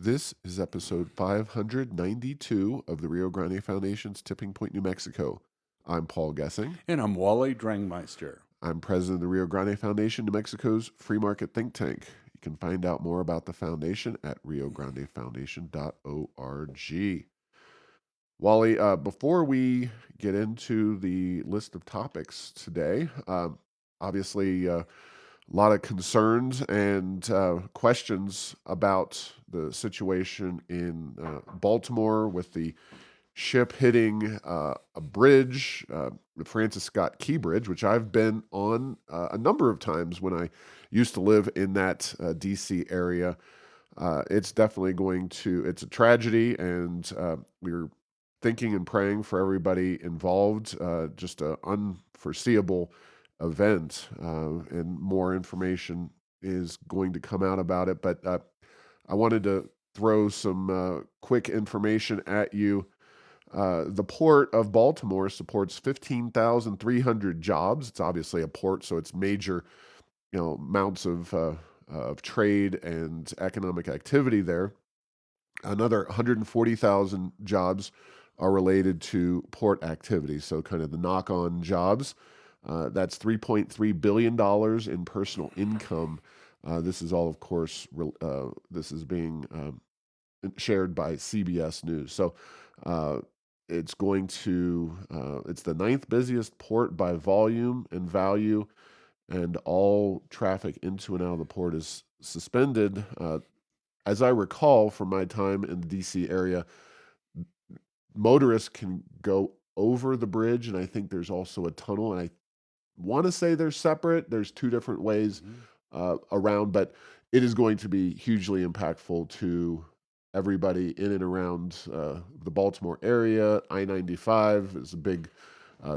This is episode 592 of the Rio Grande Foundation's Tipping Point, New Mexico. I'm Paul Gessing. And I'm Wally Drangmeister. I'm president of the Rio Grande Foundation, New Mexico's free market think tank. You can find out more about the foundation at riograndefoundation.org. Wally, before we get into the list of topics today, obviously a lot of concerns and questions about the situation in Baltimore with the ship hitting a bridge, the Francis Scott Key Bridge, which I've been on a number of times when I used to live in that DC area. It's definitely it's a tragedy, and we're thinking and praying for everybody involved. Just an unforeseeable event, and more information is going to come out about it. But I wanted to throw some quick information at you. The port of Baltimore supports 15,300 jobs. It's obviously a port, so it's major, amounts of trade and economic activity there. Another 140,000 jobs are related to port activity, so kind of the knock-on jobs. That's $3.3 billion in personal income. This is all, of course, this is being shared by CBS News. So it's it's the ninth busiest port by volume and value, and all traffic into and out of the port is suspended. As I recall from my time in the DC area, motorists can go over the bridge, and I think there's also a tunnel, and I want to say they're separate. There's two different ways around, but it is going to be hugely impactful to everybody in and around the Baltimore area. I-95 is a big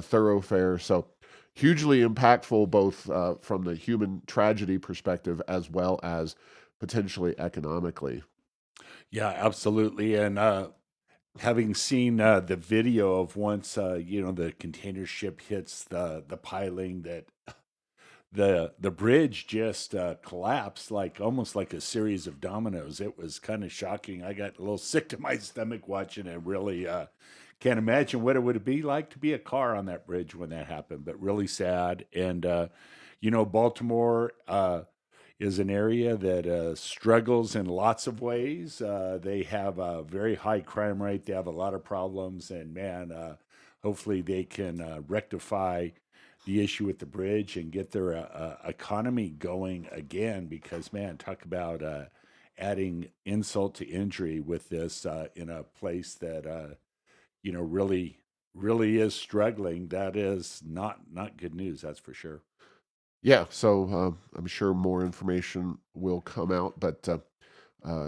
thoroughfare, so hugely impactful both from the human tragedy perspective as well as potentially economically. Yeah, absolutely. And having seen the video of once the container ship hits the piling, that the bridge just collapsed like almost like a series of dominoes. It was kind of shocking. I got a little sick to my stomach watching it. Really can't imagine what it would be like to be a car on that bridge when that happened, but really sad. And Baltimore is an area that struggles in lots of ways. They have a very high crime rate. They have a lot of problems, and man, hopefully they can rectify the issue with the bridge and get their economy going again. Because man, talk about adding insult to injury with this in a place that really is struggling. That is not good news. That's for sure. Yeah, so I'm sure more information will come out, but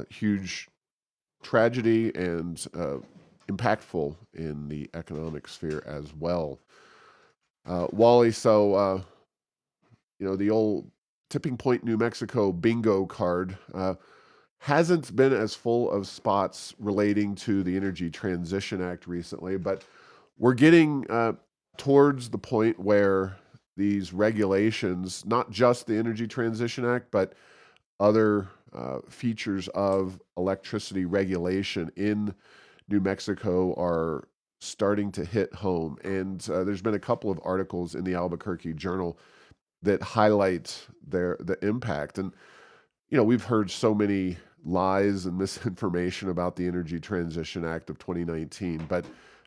huge tragedy and impactful in the economic sphere as well. Wally, so the old Tipping Point, New Mexico bingo card hasn't been as full of spots relating to the Energy Transition Act recently, but we're getting towards the point where these regulations, not just the Energy Transition Act, but other features of electricity regulation in New Mexico are starting to hit home. And there's been a couple of articles in the Albuquerque Journal that highlight the impact. And we've heard so many lies and misinformation about the Energy Transition Act of 2019, but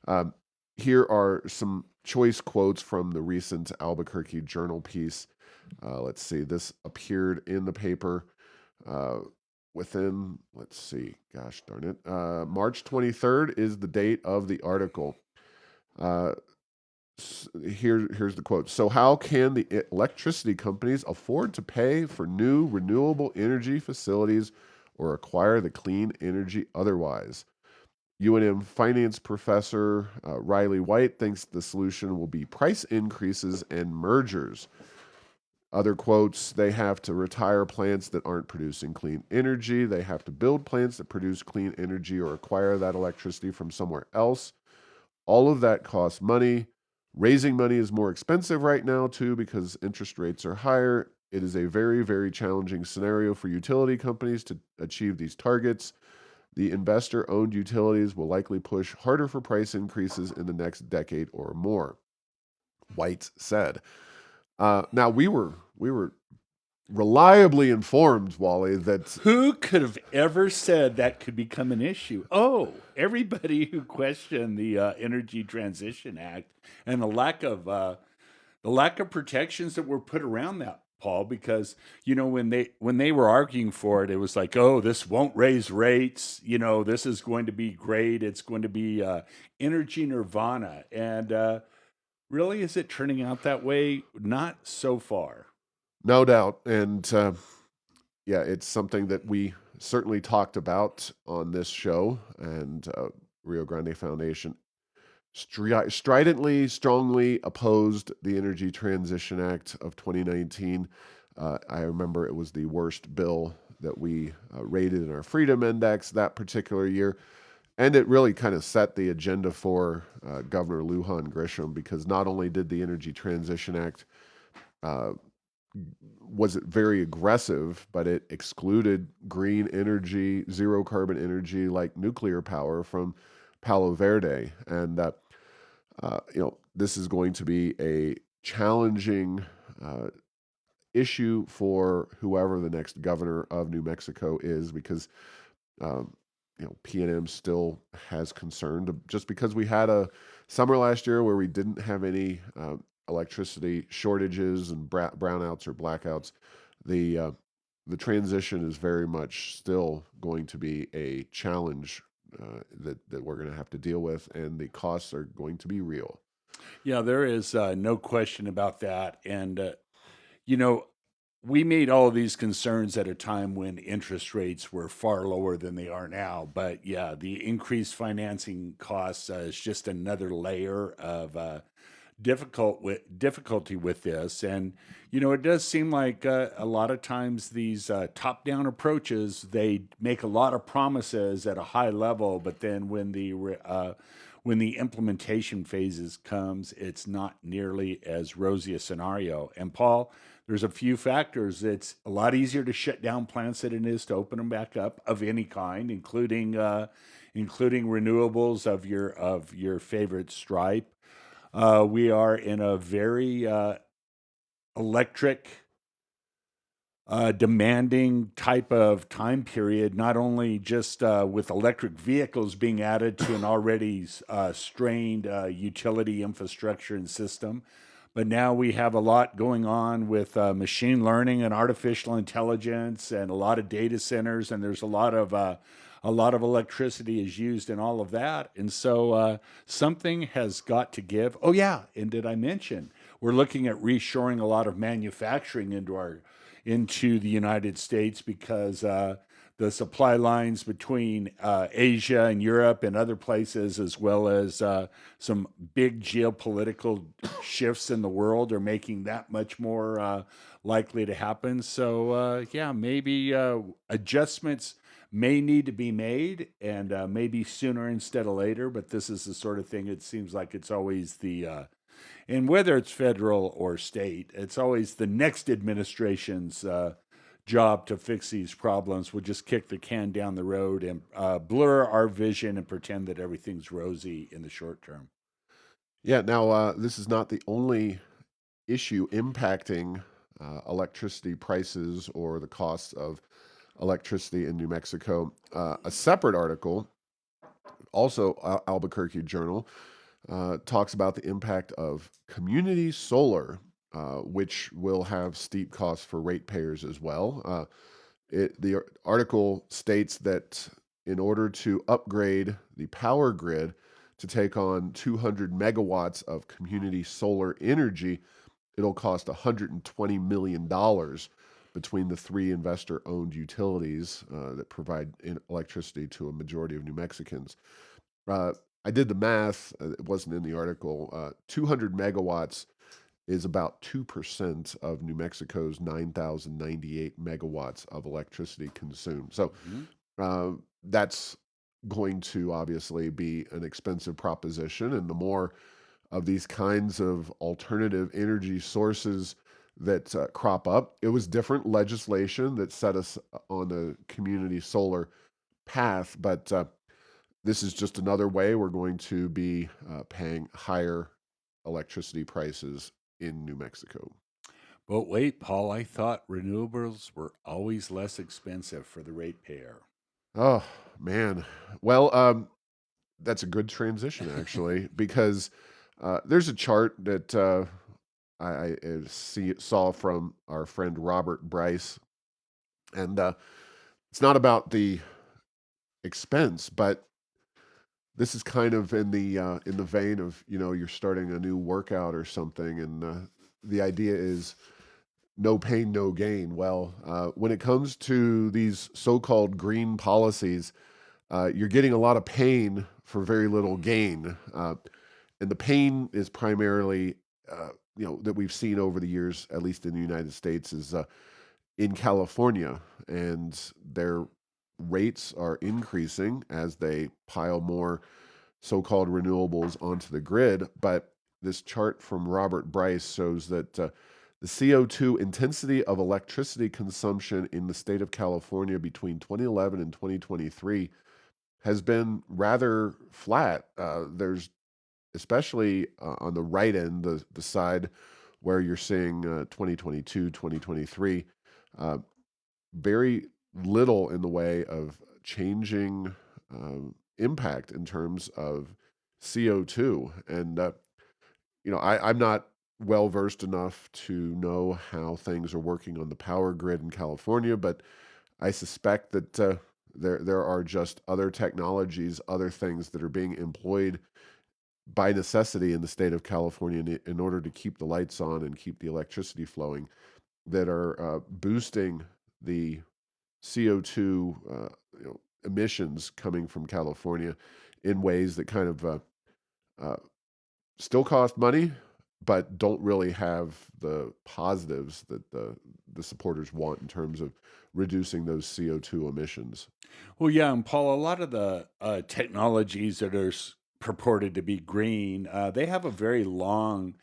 um, here are some choice quotes from the recent Albuquerque Journal piece. Let's see, this appeared in the paper uh, let's see, gosh darn it, March 23rd is the date of the article. Uh, Here's the quote. So, how can the electricity companies afford to pay for new renewable energy facilities or acquire the clean energy otherwise? UNM finance professor Riley White thinks the solution will be price increases and mergers. Other quotes, they have to retire plants that aren't producing clean energy. They have to build plants that produce clean energy or acquire that electricity from somewhere else. All of that costs money. Raising money is more expensive right now, too, because interest rates are higher. It is a very, very challenging scenario for utility companies to achieve these targets. The investor-owned utilities will likely push harder for price increases in the next decade or more, White said. Now we were reliably informed, Wally, that Who could have ever said that could become an issue? Oh, everybody who questioned the Energy Transition Act and the lack of protections that were put around that, Paul, because when they were arguing for it, it was like, oh, this won't raise rates. This is going to be great. It's going to be energy nirvana. And really, is it turning out that way? Not so far. no doubt, and yeah, it's something that we certainly talked about on this show, and Rio Grande Foundation stridently, strongly opposed the Energy Transition Act of 2019. I remember it was the worst bill that we rated in our Freedom Index that particular year. And it really kind of set the agenda for Governor Lujan Grisham, because not only did the Energy Transition Act uh, was it very aggressive, but it excluded green energy, zero carbon energy like nuclear power from Palo Verde, and this is going to be a challenging uh, issue for whoever the next governor of New Mexico is, because um, PNM still has concern. Just because we had a summer last year where we didn't have any electricity shortages and brownouts or blackouts, the uh, the transition is very much still going to be a challenge that we're going to have to deal with, and the costs are going to be real. Yeah, there is no question about that. And, you know, we made all of these concerns at a time when interest rates were far lower than they are now. But yeah, the increased financing costs is just another layer of difficulty with this. And it does seem like a lot of times these top-down approaches, they make a lot of promises at a high level, but then when the implementation phases comes, it's not nearly as rosy a scenario. And Paul, there's a few factors. It's a lot easier to shut down plants than it is to open them back up of any kind, including renewables of your favorite stripe. We are in a very electric, demanding type of time period, not only just with electric vehicles being added to an already strained utility infrastructure and system, but now we have a lot going on with machine learning and artificial intelligence and a lot of data centers, and there's a lot of electricity is used in all of that. And so something has got to give. Oh, yeah. And did I mention we're looking at reshoring a lot of manufacturing into the United States, because the supply lines between Asia and Europe and other places, as well as some big geopolitical shifts in the world, are making that much more likely to happen. So, yeah, maybe adjustments may need to be made, and maybe sooner instead of later. But this is the sort of thing, it seems like it's always and whether it's federal or state, it's always the next administration's job to fix these problems. We'll just kick the can down the road and blur our vision and pretend that everything's rosy in the short term. Yeah. Now, this is not the only issue impacting electricity prices or the costs of electricity in New Mexico. A separate article, also Albuquerque Journal, talks about the impact of community solar, which will have steep costs for ratepayers as well. The article states that in order to upgrade the power grid to take on 200 megawatts of community solar energy, it'll cost $120 million between the three investor-owned utilities that provide electricity to a majority of New Mexicans. Uh, I did the math. It wasn't in the article. 200 megawatts is about 2% of New Mexico's 9,098 megawatts of electricity consumed. So Mhm. uh, that's going to obviously be an expensive proposition. And the more of these kinds of alternative energy sources that crop up, it was different legislation that set us on the community solar path, but this is just another way we're going to be paying higher electricity prices in New Mexico. But wait, Paul, I thought renewables were always less expensive for the ratepayer. Oh, man. Well, that's a good transition, actually, because there's a chart that I saw from our friend Robert Bryce, and it's not about the expense, but this is kind of in the vein of, you're starting a new workout or something, and the idea is no pain, no gain. Well, when it comes to these so-called green policies, you're getting a lot of pain for very little gain, and the pain is primarily, that we've seen over the years, at least in the United States, is in California, and their rates are increasing as they pile more so-called renewables onto the grid. But this chart from Robert Bryce shows that the CO2 intensity of electricity consumption in the state of California between 2011 and 2023 has been rather flat. There's especially on the right end, the side where you're seeing 2022, 2023, uh, very little in the way of changing impact in terms of CO2. And, I'm not well versed enough to know how things are working on the power grid in California, but I suspect that there are just other technologies, other things that are being employed by necessity in the state of California in order to keep the lights on and keep the electricity flowing that are boosting the CO2 emissions coming from California in ways that kind of uh, still cost money, but don't really have the positives that the supporters want in terms of reducing those CO2 emissions. Well, yeah, and Paul, a lot of the technologies that are purported to be green, they have a very long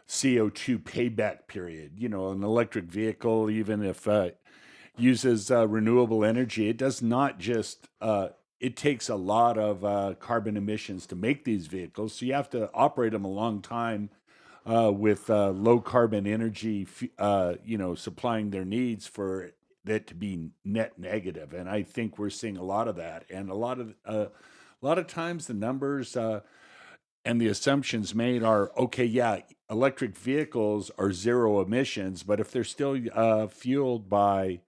CO2 payback period. You know, an electric vehicle, even if uses renewable energy, it does not just, it takes a lot of carbon emissions to make these vehicles. So you have to operate them a long time with low carbon energy, supplying their needs for that to be net negative. And I think we're seeing a lot of that. And a lot of times the numbers and the assumptions made are okay. Yeah, electric vehicles are zero emissions, but if they're still fueled by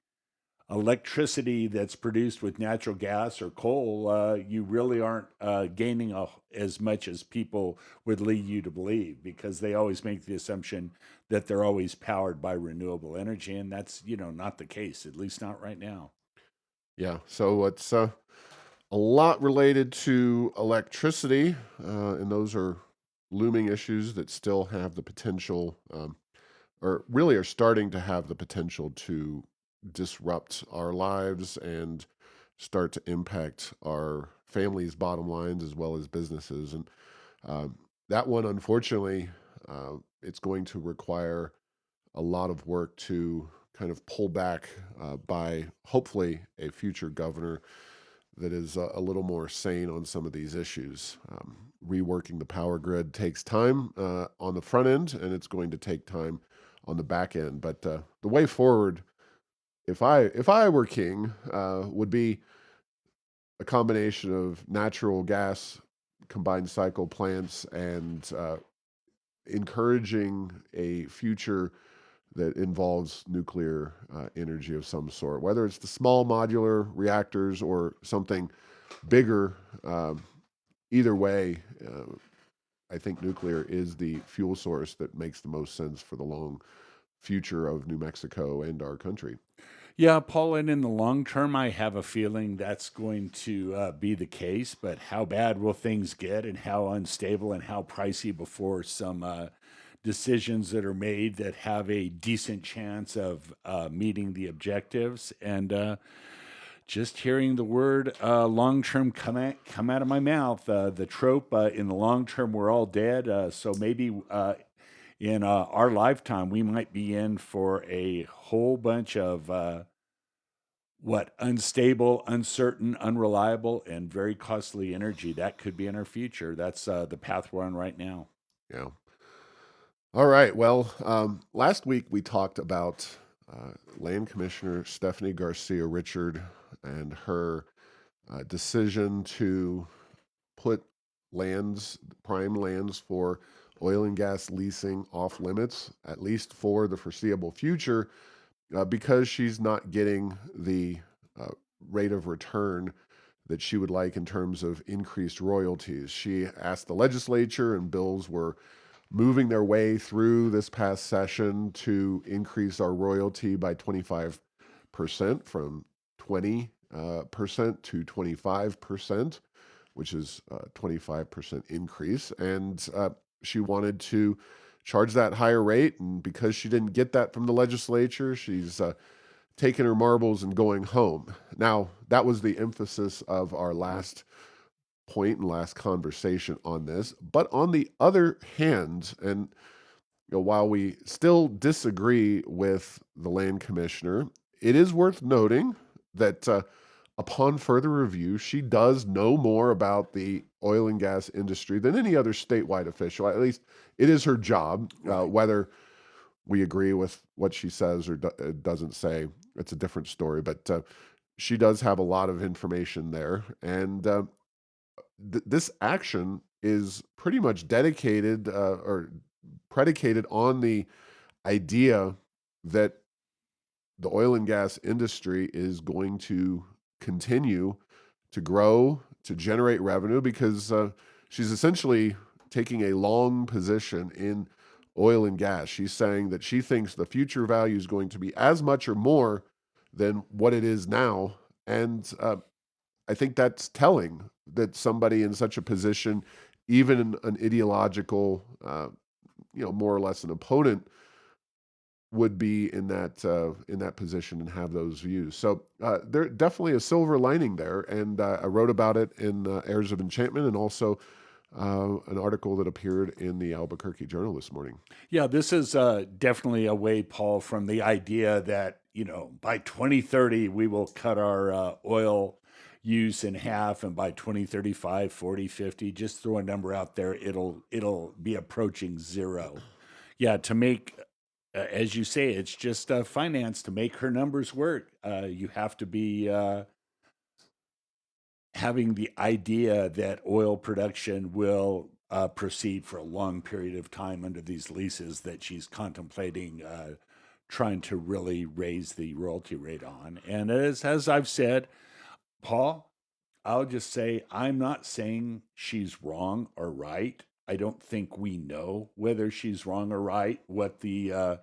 electricity that's produced with natural gas or coal, you really aren't gaining as much as people would lead you to believe, because they always make the assumption that they're always powered by renewable energy, and that's not the case, at least not right now. Yeah, so it's a lot related to electricity, and those are looming issues that still have the potential, or really are starting to have the potential to disrupt our lives and start to impact our families' bottom lines as well as businesses. And that one, unfortunately, it's going to require a lot of work to kind of pull back by hopefully a future governor that is a little more sane on some of these issues. Reworking the power grid takes time on the front end, and it's going to take time on the back end. But the way forward, if I were king, would be a combination of natural gas combined cycle plants and encouraging a future that involves nuclear energy of some sort, whether it's the small modular reactors or something bigger. Either way, I think nuclear is the fuel source that makes the most sense for the long future of New Mexico and our country. Yeah, Paul, and in the long term, I have a feeling that's going to be the case. But how bad will things get, and how unstable and how pricey before some decisions that are made that have a decent chance of meeting the objectives? And just hearing the word long term come out of my mouth, the trope in the long term, we're all dead. So maybe in our lifetime, we might be in for a whole bunch of what unstable, uncertain, unreliable, and very costly energy that could be in our future. That's the path we're on right now. Yeah. All right. Well, last week we talked about Land Commissioner Stephanie Garcia Richard and her decision to put lands, prime lands for oil and gas leasing off limits, at least for the foreseeable future, because she's not getting the uh, rate of return that she would like in terms of increased royalties. She asked the legislature, and bills were moving their way through this past session to increase our royalty by 25% from 20% to 25%, which is a 25% increase. And she wanted to charge that higher rate. And because she didn't get that from the legislature, she's taking her marbles and going home. Now, that was the emphasis of our last point and last conversation on this. But on the other hand, and while we still disagree with the land commissioner, it is worth noting that upon further review, she does know more about the oil and gas industry than any other statewide official. At least it is her job. Whether we agree with what she says or doesn't say, it's a different story. But she does have a lot of information there. And this action is pretty much dedicated or predicated on the idea that the oil and gas industry is going to continue to grow, to generate revenue, because she's essentially taking a long position in oil and gas. She's saying that she thinks the future value is going to be as much or more than what it is now. And I think that's telling that somebody in such a position, even an ideological, more or less an opponent, would be in that position and have those views. So there definitely a silver lining there, and I wrote about it in Heirs of Enchantment, and also an article that appeared in the Albuquerque Journal this morning. Yeah, this is definitely away, Paul, from the idea that, by 2030, we will cut our oil use in half, and by 2035, 40, 50, just throw a number out there, it'll be approaching zero. Yeah, to make, as you say, it's just finance to make her numbers work. You have to be having the idea that oil production will proceed for a long period of time under these leases that she's contemplating trying to really raise the royalty rate on. And as I've said, Paul, I'll just say I'm not saying she's wrong or right. I don't think we know whether she's wrong or right, what the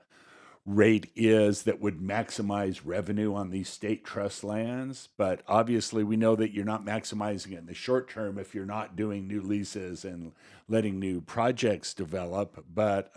rate is that would maximize revenue on these state trust lands. But obviously, we know that you're not maximizing it in the short term if you're not doing new leases and letting new projects develop. But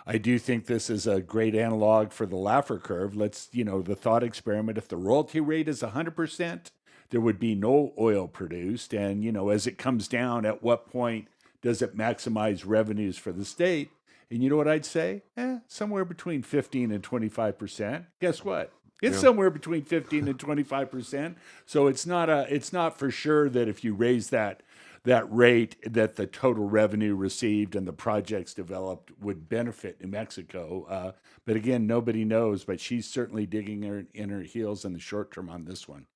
I do think this is a great analog for the Laffer curve. Let's, the thought experiment, if the royalty rate is 100%, there would be no oil produced. And, as it comes down, at what point does it maximize revenues for the state? And you know what I'd say? Somewhere between 15 and 25%. Guess what? It's somewhere between 15 and 25%. So it's not for sure that if you raise that rate, that the total revenue received and the projects developed would benefit New Mexico. But again, nobody knows. But she's certainly digging in her heels in the short term on this one.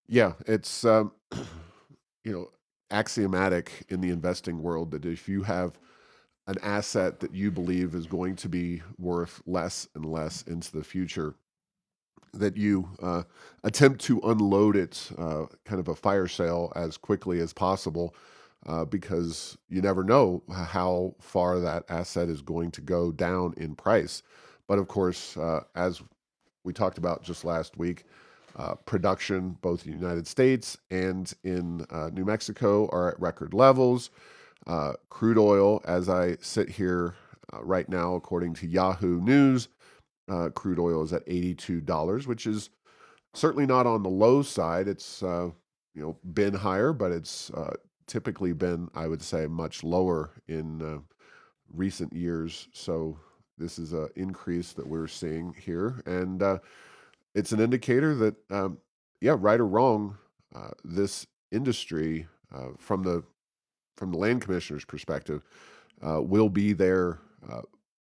Yeah, it's axiomatic in the investing world that if you have an asset that you believe is going to be worth less and less into the future, that you attempt to unload it, kind of a fire sale, as quickly as possible, because you never know how far that asset is going to go down in price. But of course, as we talked about just last week, production, both in the United States and in New Mexico, are at record levels. Crude oil, as I sit here right now, according to Yahoo News, crude oil is at $82, which is certainly not on the low side. It's been higher, but it's typically been, I would say, much lower in recent years. So this is an increase that we're seeing here, and it's an indicator that, yeah, right or wrong, this industry, from the land commissioner's perspective, will be there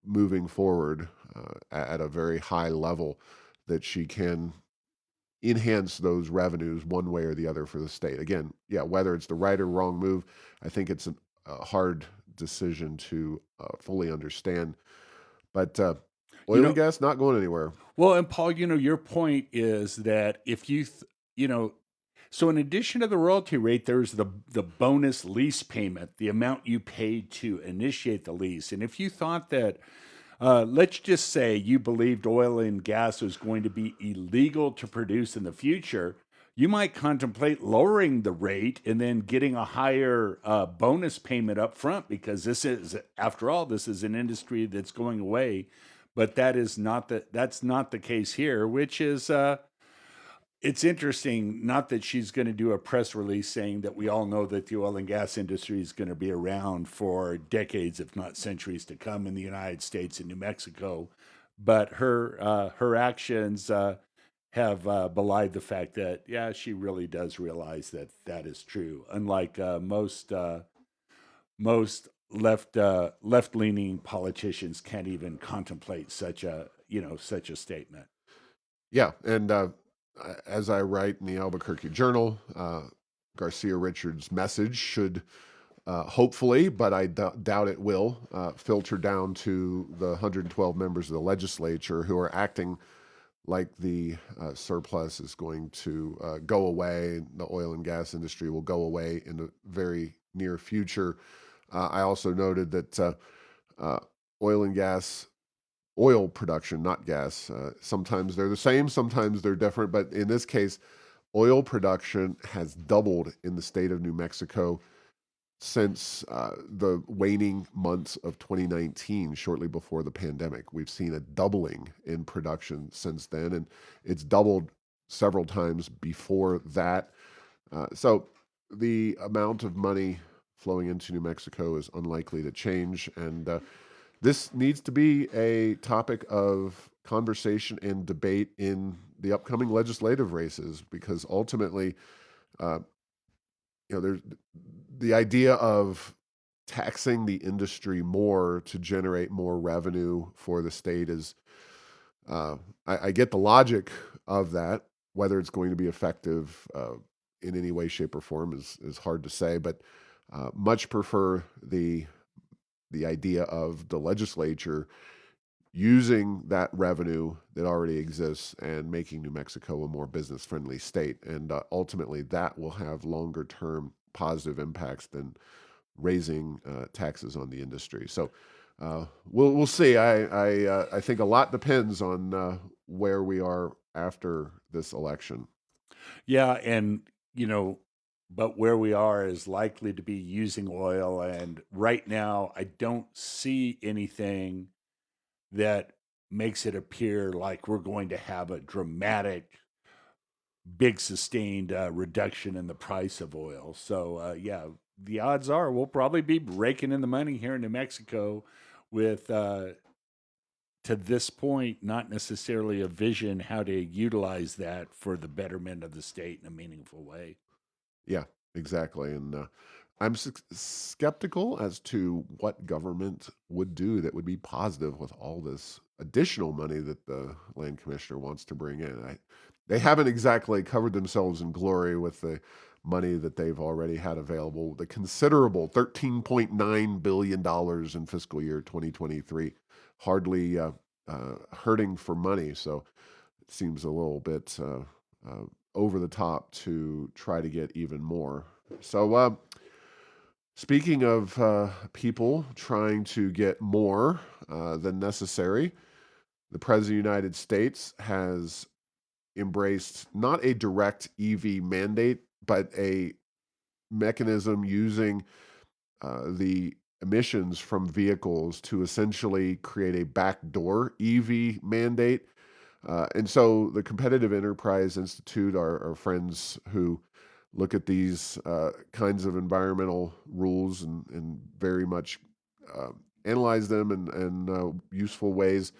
moving forward at a very high level, that she can enhance those revenues one way or the other for the state. Again, yeah, whether it's the right or wrong move, I think it's a hard decision to fully understand. But You oil and know, gas not going anywhere. well, and Paul, your point is that if you know, so in addition to the royalty rate, there's the bonus lease payment, the amount you paid to initiate the lease. And if you thought that, let's just say you believed oil and gas was going to be illegal to produce in the future, you might contemplate lowering the rate and then getting a higher bonus payment up front, because this is, after all, this is an industry that's going away. But that's not the case here, which is it's interesting. Not that she's going to do a press release saying that we all know that the oil and gas industry is going to be around for decades, if not centuries, to come in the United States and New Mexico, but her actions have belied the fact that, yeah, she really does realize that that is true. Unlike most left leaning politicians, can't even contemplate such a statement. Yeah, and as I write in the Albuquerque Journal, Garcia Richard's message should hopefully, but I doubt it will, filter down to the 112 members of the legislature who are acting like the surplus is going to go away. The oil and gas industry will go away in the very near future. I also noted that uh, oil and gas, oil production, not gas, sometimes they're the same, sometimes they're different, but in this case, oil production has doubled in the state of New Mexico since the waning months of 2019, shortly before the pandemic. We've seen a doubling in production since then, and it's doubled several times before that. So the amount of money flowing into New Mexico is unlikely to change, and this needs to be a topic of conversation and debate in the upcoming legislative races, because ultimately, uh, there's the idea of taxing the industry more to generate more revenue for the state is, uh, I get the logic of that. Whether it's going to be effective in any way, shape, or form is hard to say, but much prefer the idea of the legislature using that revenue that already exists and making New Mexico a more business friendly state. And ultimately, that will have longer term positive impacts than raising taxes on the industry. So we'll see. I think a lot depends on where we are after this election. Yeah, and but where we are is likely to be using oil, and right now I don't see anything that makes it appear like we're going to have a dramatic, big, sustained reduction in the price of oil. So yeah, the odds are we'll probably be raking in the money here in New Mexico with to this point, not necessarily a vision how to utilize that for the betterment of the state in a meaningful way. Yeah, exactly. And I'm skeptical as to what government would do that would be positive with all this additional money that the land commissioner wants to bring in. They haven't exactly covered themselves in glory with the money that they've already had available. The considerable $13.9 billion in fiscal year 2023, hardly hurting for money. So it seems a little bit over the top to try to get even more. So, speaking of people trying to get more than necessary, the President of the United States has embraced not a direct EV mandate, but a mechanism using the emissions from vehicles to essentially create a backdoor EV mandate. And so the Competitive Enterprise Institute, our friends who look at these kinds of environmental rules and very much uh, analyze them in useful ways,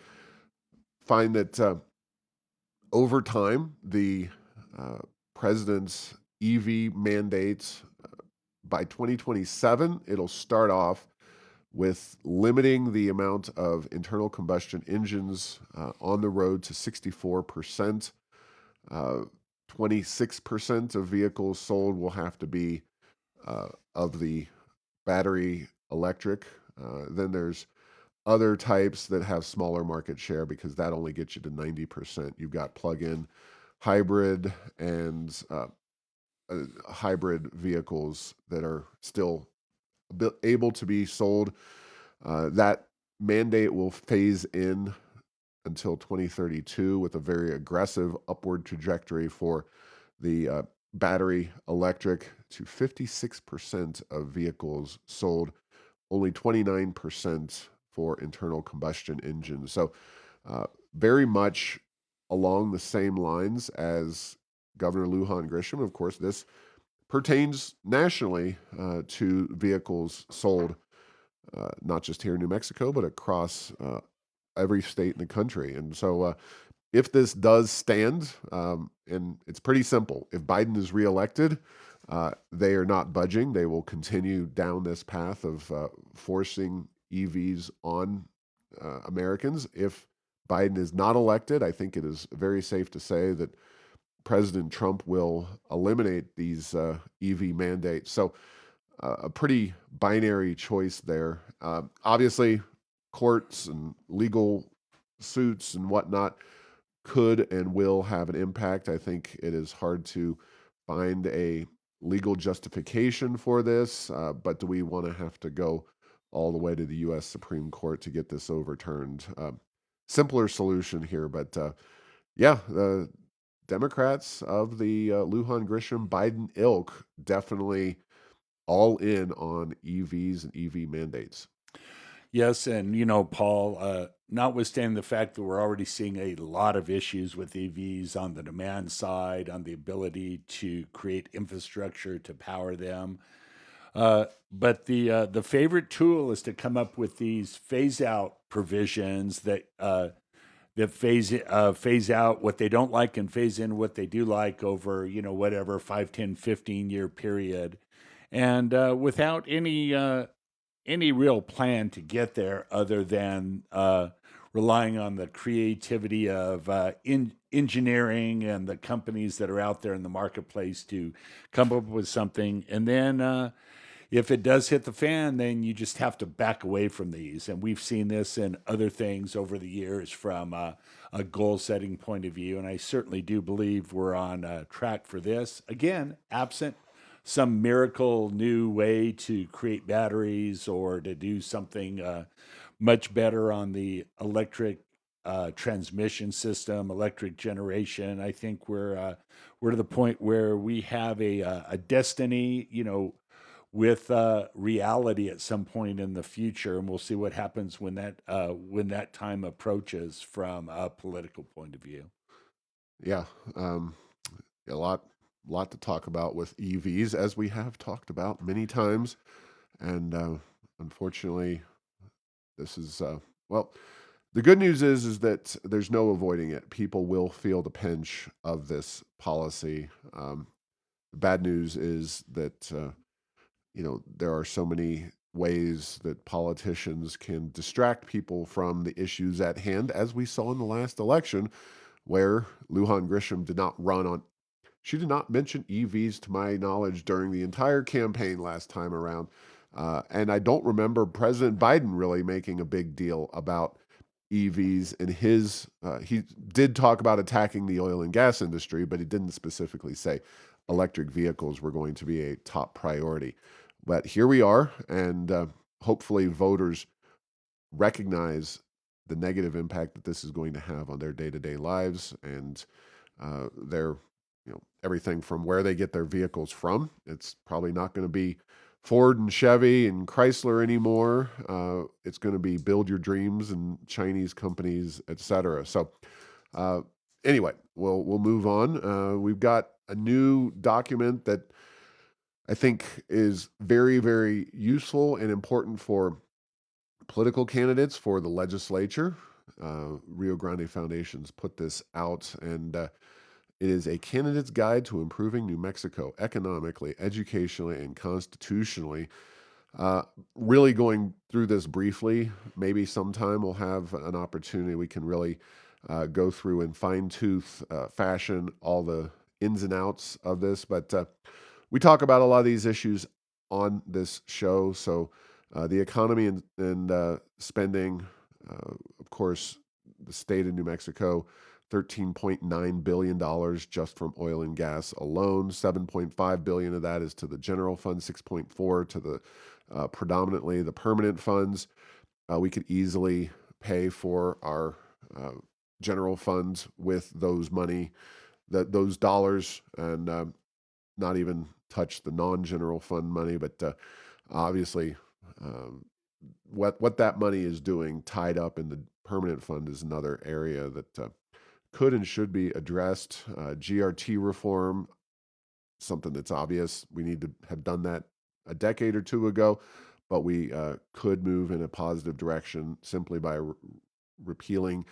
find that over time, the uh, president's EV mandates by 2027, it'll start off with limiting the amount of internal combustion engines on the road to 64%. Uh, 26% of vehicles sold will have to be of the battery electric. Then there's other types that have smaller market share because that only gets you to 90%. You've got plug-in hybrid and hybrid vehicles that are still able to be sold. That mandate will phase in until 2032 with a very aggressive upward trajectory for the battery electric to 56% of vehicles sold, only 29% for internal combustion engines. So, very much along the same lines as Governor Lujan Grisham. Of course, this pertains nationally to vehicles sold not just here in New Mexico, but across every state in the country. And so, if this does stand, and it's pretty simple, if Biden is reelected, they are not budging. They will continue down this path of forcing EVs on Americans. If Biden is not elected, I think it is very safe to say that President Trump will eliminate these EV mandates. So, a pretty binary choice there. Obviously, courts and legal suits and whatnot could and will have an impact. I think it is hard to find a legal justification for this, but do we want to have to go all the way to the U.S. Supreme Court to get this overturned? Simpler solution here, but yeah, the Democrats of the Lujan Grisham Biden ilk definitely all in on EVs and EV mandates. Yes, and Paul, notwithstanding the fact that we're already seeing a lot of issues with EVs on the demand side, on the ability to create infrastructure to power them, but the favorite tool is to come up with these phase out provisions that phase out what they don't like and phase in what they do like over whatever 5, 10, 15 year period, and without any real plan to get there other than relying on the creativity of engineering and the companies that are out there in the marketplace to come up with something. And then if it does hit the fan, then you just have to back away from these. And we've seen this in other things over the years from a goal setting point of view. And I certainly do believe we're on track for this. Again, absent some miracle new way to create batteries or to do something much better on the electric transmission system, electric generation. I think we're to the point where we have a destiny, with reality at some point in the future, and we'll see what happens when that time approaches from a political point of view. Yeah, a lot to talk about with EVs, as we have talked about many times, and unfortunately, this is well. The good news is that there's no avoiding it. People will feel the pinch of this policy. The bad news is that there are so many ways that politicians can distract people from the issues at hand, as we saw in the last election, where Lujan Grisham did not run on. She did not mention EVs, to my knowledge, during the entire campaign last time around. And I don't remember President Biden really making a big deal about EVs in his. He did talk about attacking the oil and gas industry, but he didn't specifically say electric vehicles were going to be a top priority. But here we are, and hopefully voters recognize the negative impact that this is going to have on their day-to-day lives and their, everything from where they get their vehicles from. It's probably not going to be Ford and Chevy and Chrysler anymore. It's going to be build your dreams and Chinese companies, etc. So anyway, we'll move on. We've got a new document that I think is very, very useful and important for political candidates, for the legislature. Rio Grande Foundation's put this out, and it is a candidate's guide to improving New Mexico economically, educationally, and constitutionally. Uh, really going through this briefly, maybe sometime we'll have an opportunity we can really go through in fine tooth fashion all the ins and outs of this. But we talk about a lot of these issues on this show. So the economy and spending, of course, the state of New Mexico, $13.9 billion just from oil and gas alone. 7.5 billion of that is to the general fund, 6.4 to the predominantly the permanent funds. We could easily pay for our general funds with those dollars, and not even touch the non-general fund money. But obviously, um, what that money is doing tied up in the permanent fund is another area that could and should be addressed. GRT reform, something that's obvious. We need to have done that a decade or two ago, but we could move in a positive direction simply by repealing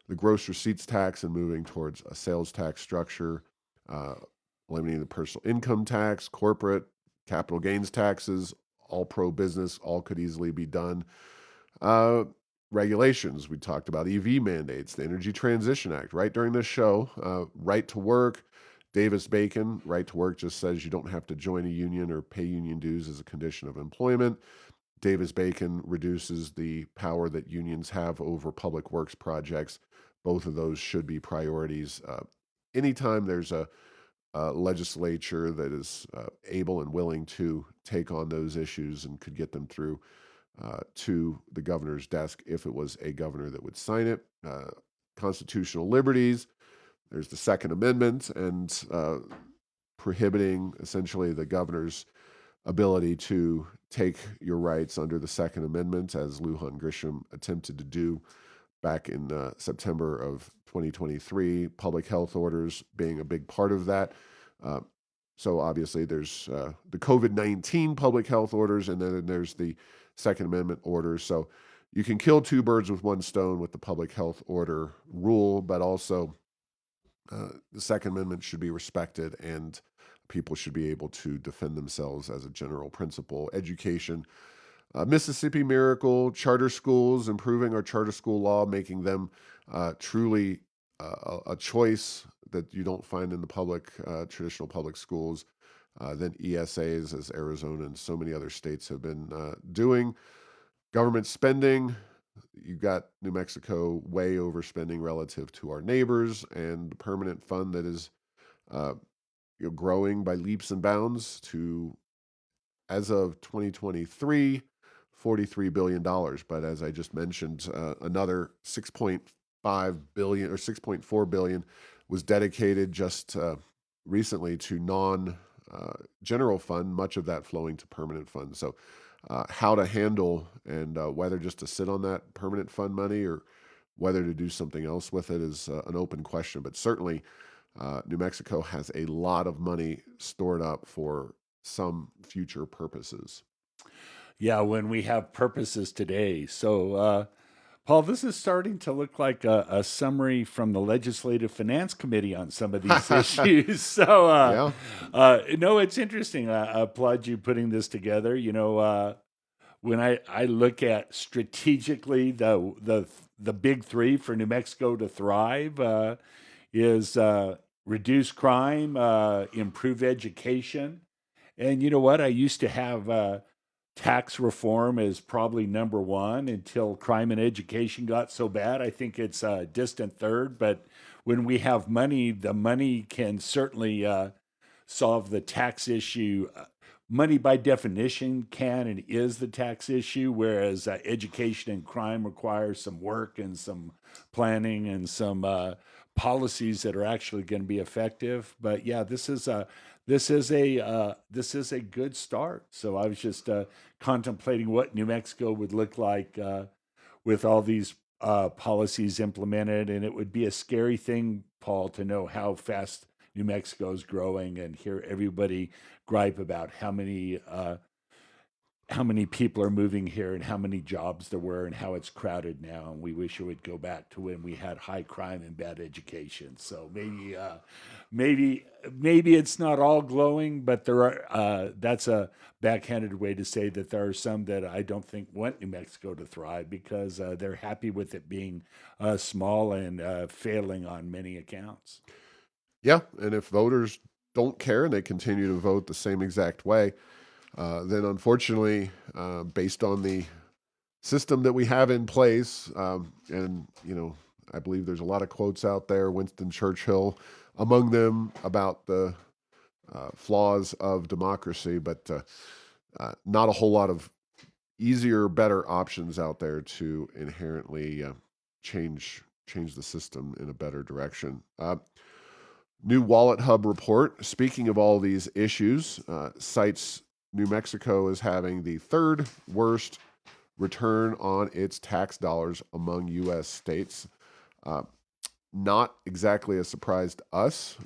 the gross receipts tax and moving towards a sales tax structure, uh, eliminating the personal income tax, corporate, capital gains taxes, all pro business, all could easily be done. Uh, Regulations, we talked about EV mandates, the Energy Transition Act, right during this show, right to work. Davis Bacon, right to work just says you don't have to join a union or pay union dues as a condition of employment. Davis Bacon reduces the power that unions have over public works projects. Both of those should be priorities. Anytime there's a legislature that is able and willing to take on those issues and could get them through to the governor's desk if it was a governor that would sign it. Constitutional liberties, there's the Second Amendment, and prohibiting essentially the governor's ability to take your rights under the Second Amendment, as Lujan Grisham attempted to do back in September of 2023. Public health orders being a big part of that. Uh, so obviously, there's the COVID-19 public health orders, and then there's the Second Amendment orders. So you can kill two birds with one stone with the public health order rule, but also the Second Amendment should be respected, and people should be able to defend themselves as a general principle. Education, Mississippi Miracle, charter schools, improving our charter school law, making them truly a choice that you don't find in the traditional public schools, than ESAs, as Arizona and so many other states have been doing. Government spending, you've got New Mexico way overspending relative to our neighbors, and the permanent fund that is uh, growing by leaps and bounds to, as of 2023, $43 billion. But as I just mentioned, another 6.5 billion or 6.4 billion was dedicated just recently to non general fund, much of that flowing to permanent fund. So how to handle and whether just to sit on that permanent fund money or whether to do something else with it is an open question. But certainly, New Mexico has a lot of money stored up for some future purposes. Yeah, when we have purposes today. So, Paul, this is starting to look like a summary from the Legislative Finance Committee on some of these issues. So, Yeah. no, it's interesting. I applaud you putting this together. When I look at strategically the big three for New Mexico to thrive is reduce crime, improve education, and you know what? I used to have tax reform as probably number one until crime and education got so bad. I think it's a distant third, but when we have money, the money can certainly solve the tax issue. Money, by definition, can and is the tax issue, whereas education and crime requires some work and some planning and some policies that are actually going to be effective. But yeah, this is a good start. So I was just contemplating what New Mexico would look like with all these policies implemented, and it would be a scary thing, Paul, to know how fast New Mexico is growing and hear everybody gripe about how many how many people are moving here and how many jobs there were and how it's crowded now. And we wish it would go back to when we had high crime and bad education. So maybe it's not all glowing, but there are. That's a backhanded way to say that there are some that I don't think want New Mexico to thrive because they're happy with it being small and failing on many accounts. Yeah, and if voters don't care and they continue to vote the same exact way, then unfortunately, based on the system that we have in place, and I believe there's a lot of quotes out there, Winston Churchill among them, about the flaws of democracy, but not a whole lot of easier, better options out there to inherently change the system in a better direction. New Wallethub report, speaking of all these issues, cites New Mexico as having the third worst return on its tax dollars among U.S. states. Uh, Not exactly a surprise to us.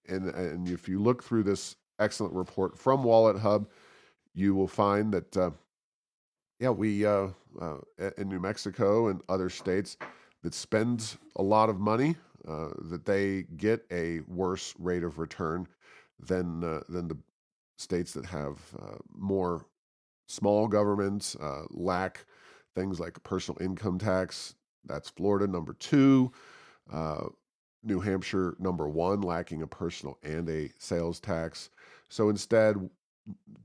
And if you look through this excellent report from Wallethub, you will find that, yeah, we in New Mexico and other states that spend a lot of money, that they get a worse rate of return than the states that have more small governments, lack things like personal income tax. That's Florida, number two. Uh, New Hampshire, number one, lacking a personal and a sales tax. So instead,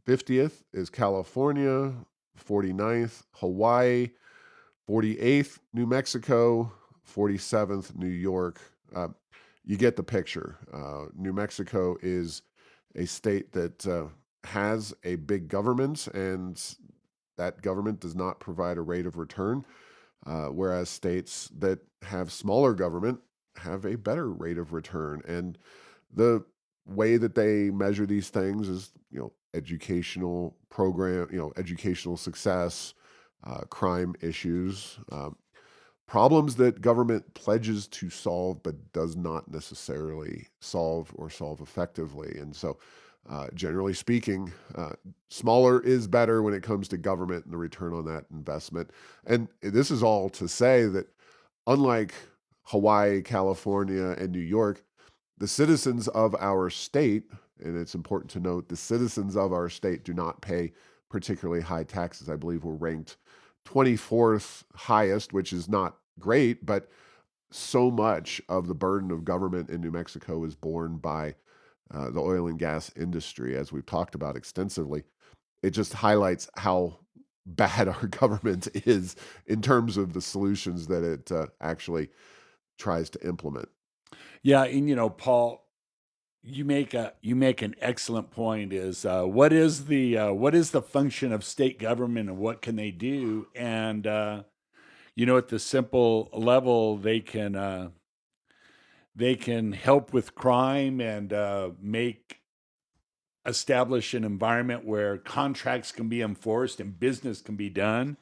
50th is California, 49th, Hawaii, 48th, New Mexico, 47th, New York. You get the picture. New Mexico is a state that has a big government, and that government does not provide a rate of return, whereas states that have smaller government have a better rate of return. And the way that they measure these things is, educational program, educational success, crime issues, problems that government pledges to solve but does not necessarily solve or solve effectively. And so, generally speaking, smaller is better when it comes to government and the return on that investment. And this is all to say that, unlike Hawaii, California, and New York, the citizens of our state, and it's important to note, the citizens of our state do not pay particularly high taxes. I believe we're ranked 24th highest, which is not great, but so much of the burden of government in New Mexico is borne by the oil and gas industry, as we've talked about extensively. It just highlights how bad our government is in terms of the solutions that it actually tries to implement. Yeah, and Paul, you make an excellent point. Is what is the function of state government and what can they do? And at the simple level, they can help with crime and make establish an environment where contracts can be enforced and business can be done.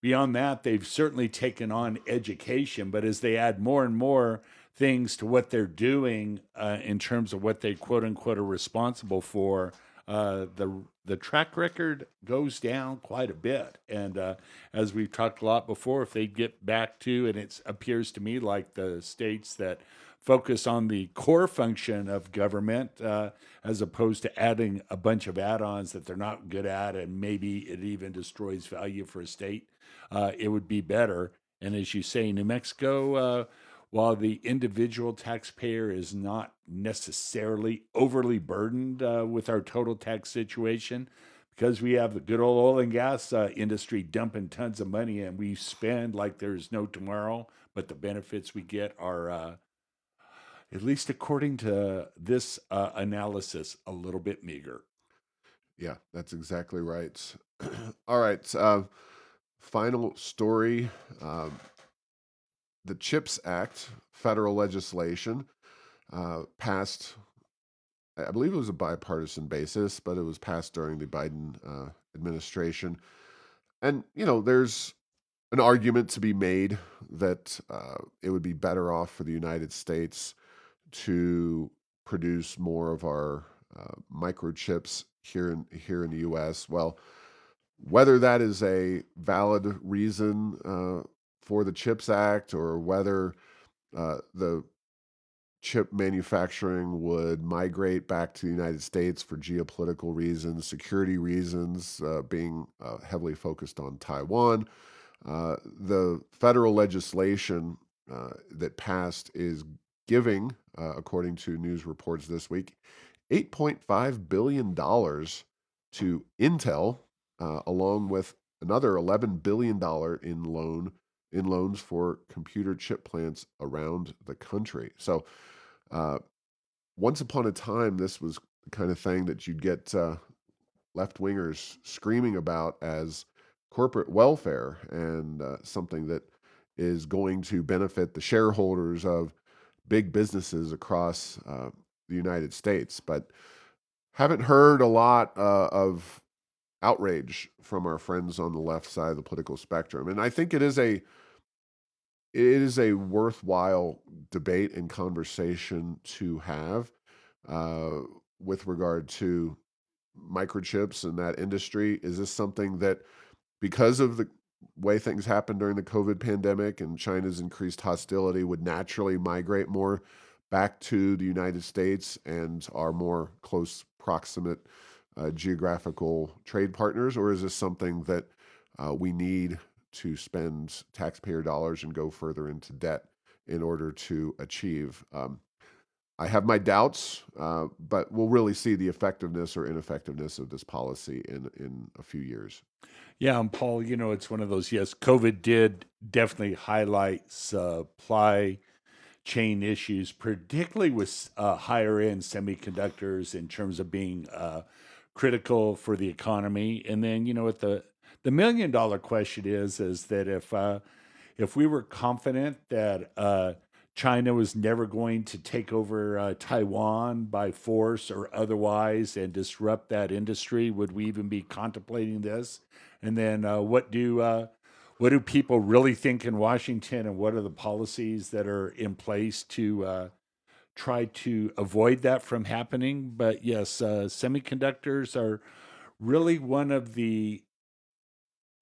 Beyond that, they've certainly taken on education, but as they add more and more things to what they're doing in terms of what they quote unquote are responsible for, the track record goes down quite a bit. And as we've talked a lot before, if they get back to, and it appears to me like the states that focus on the core function of government, as opposed to adding a bunch of add-ons that they're not good at, and maybe it even destroys value for a state, it would be better. And as you say, New Mexico, while the individual taxpayer is not necessarily overly burdened with our total tax situation, because we have the good old oil and gas industry dumping tons of money and we spend like there's no tomorrow, but the benefits we get are, at least according to this analysis, a little bit meager. Yeah, that's exactly right. All right. Final story. The CHIPS Act, federal legislation, passed, I believe it was a bipartisan basis, but it was passed during the Biden administration. And, there's an argument to be made that it would be better off for the United States to produce more of our microchips here in the U.S. Well, Whether that is a valid reason for the CHIPS Act, or whether the chip manufacturing would migrate back to the United States for geopolitical reasons, security reasons, being heavily focused on Taiwan. The federal legislation that passed is giving, according to news reports this week, $8.5 billion to Intel, along with another $11 billion in loans for computer chip plants around the country. So, uh, once upon a time, this was the kind of thing that you'd get left wingers screaming about as corporate welfare, and something that is going to benefit the shareholders of big businesses across the United States. But haven't heard a lot of outrage from our friends on the left side of the political spectrum. And I think it is a worthwhile debate and conversation to have uh, with regard to microchips and that industry. Is this something that, because of the way things happened during the COVID pandemic and China's increased hostility, would naturally migrate more back to the United States and our more close proximate geographical trade partners? Or is this something that we need to spend taxpayer dollars and go further into debt in order to achieve? I have my doubts, but we'll really see the effectiveness or ineffectiveness of this policy in a few years. Yeah, and Paul, it's one of those, yes, COVID did definitely highlight supply chain issues, particularly with higher end semiconductors in terms of being critical for the economy. And then, what the $1 million question is that if we were confident that China was never going to take over Taiwan by force or otherwise and disrupt that industry, would we even be contemplating this? And then what do people really think in Washington, and what are the policies that are in place to try to avoid that from happening? But yes, semiconductors are really one of the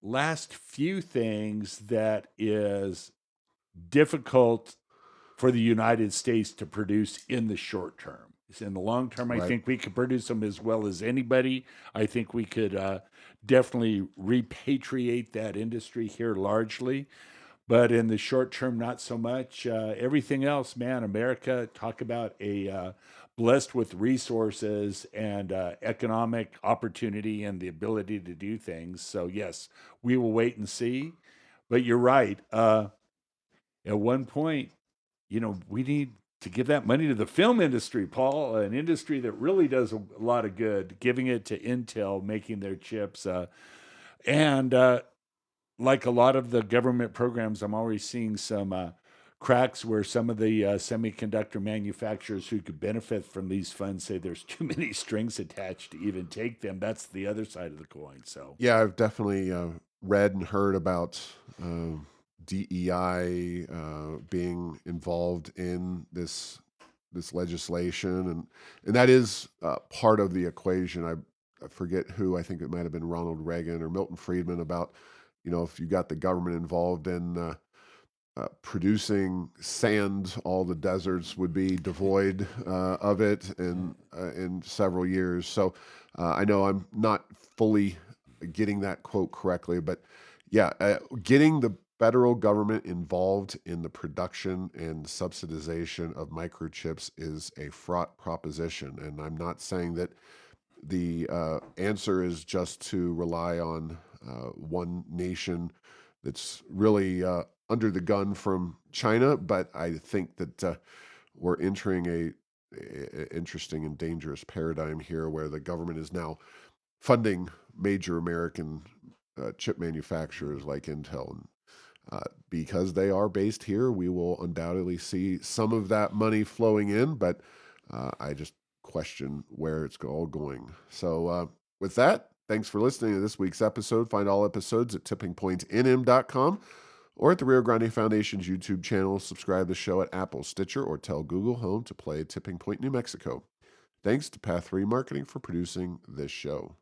last few things that is difficult for the United States to produce in the short term. In the long term, I Right. think we could produce them as well as anybody. I think we could definitely repatriate that industry here largely. But in the short term, not so much. Everything else, man, America, talk about a blessed with resources and economic opportunity and the ability to do things. So, yes, we will wait and see. But you're right. At one point, we need to give that money to the film industry, Paul, an industry that really does a lot of good, giving it to Intel, making their chips. And like a lot of the government programs, I'm already seeing some cracks where some of the semiconductor manufacturers who could benefit from these funds say there's too many strings attached to even take them. That's the other side of the coin. So, Yeah, I've definitely read and heard about DEI being involved in this legislation, and that is part of the equation. I forget who. I think it might have been Ronald Reagan or Milton Friedman, about, if you got the government involved in producing sand, all the deserts would be devoid of it in several years. So I know I'm not fully getting that quote correctly, but yeah, getting the federal government involved in the production and subsidization of microchips is a fraught proposition. And I'm not saying that the answer is just to rely on one nation that's really under the gun from China, but I think that we're entering a interesting and dangerous paradigm here, where the government is now funding major American chip manufacturers like Intel. And because they are based here, we will undoubtedly see some of that money flowing in, but I just question where it's all going. So, with that, thanks for listening to this week's episode. Find all episodes at tippingpointnm.com or at the Rio Grande Foundation's YouTube channel. Subscribe to the show at Apple, Stitcher, or tell Google Home to play Tipping Point New Mexico. Thanks to Path 3 Marketing for producing this show.